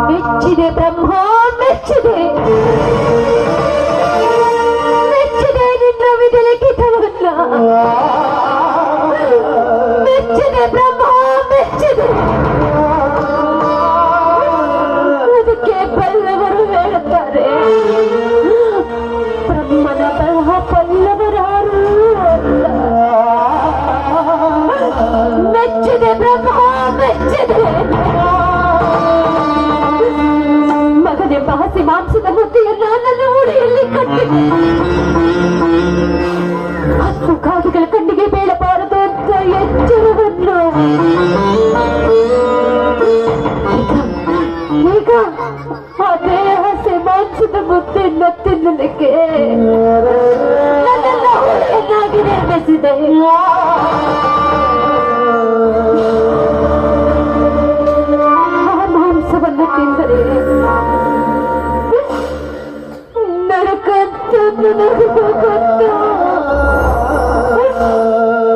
ಮೆಚ್ಚಿದೆ ಬ್ರಹ್ಮ ಮೆಚ್ಚಿದೆ ಮೆಚ್ಚಿದೆ ನಿನ್ನ ವಿಧಲಿಖಿತವನ್ನ ಮೆಚ್ಚಿದೆ ಬ್ರಹ್ಮ ಮೆಚ್ಚಿದೆ ಅದಕ್ಕೆ ಪಲ್ಲವರು ಹೇಳುತ್ತಾರೆ ಬ್ರಹ್ಮನ ಬರಹ ಪಲ್ಲವರಾರು ಅಂತ ಮೆಚ್ಚಿದೆ ಬ್ರಹ್ಮ ಮೆಚ್ಚಿದೆ ಮಗನೆಂಬ ಹಸಿ ಮಾಂಸದ ಮುದ್ದೆಯನ್ನು ನನ್ನ ಉಡಿಯಲ್ಲಿ ಕಟ್ಟಿದೆ ಹತ್ತು ಕಾದುಗಳ ಕಣ್ಣಿಗೆ ಬೀಳಬಾರದು ಅಂತ ಎಚ್ಚರವನ್ನು ಈಗ ಅದೇ ಹಸಿ ಮಾಂಸದ ಮುದ್ದೆಯನ್ನು ತಿನ್ನಲಿಕ್ಕೆ ನನ್ನೆಲ್ಲ ಹುಳಿಯನ್ನಾಗಿ ನಿರ್ಮಿಸಿದೆ ಮಾಂಸವನ್ನು ತಿಂದರೆ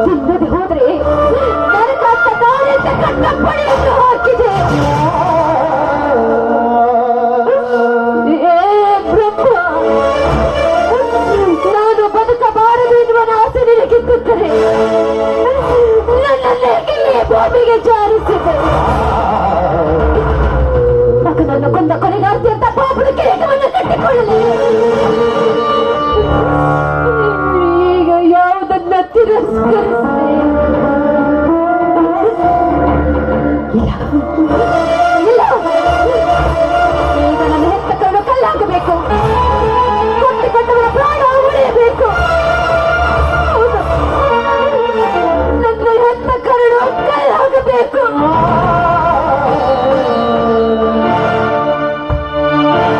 ತಿನ್ನದೆ ಹೋದ್ರೆ ನರಕಂತ ದಾರಿಯಿಂದ ಕಟ್ಟಪ್ಪಣೆಯನ್ನು ಹಾಕಿದೆ ಬ್ರಹ್ಮ ನಾನು ಬದುಕಬಾರದು ಎನ್ನುವ ಆಸೆ ನಿನಗಿದ್ದರೆ ನನ್ನನ್ನೇಕೆ ಭೂಮಿಗೆ ಜಾರಿಸಿದೆ ಮಗನನ್ನು ಕೊಂದ ಕೊನೆಗಾರ್ತಿ ಅಂತ ಪಾಪದ ಕಿರೀಟವನ್ನು ಕಟ್ಟಿಕೊಳ್ಳಲಿ ಈಗ ಯಾವುದನ್ನ ತಿರಸ್ಕರಿಸಿದೆ ಇಲ್ಲ ಈಗ ನನ್ನ ಹೆತ್ತ ಕಣ್ಣು ಕಲ್ಲಾಗಬೇಕು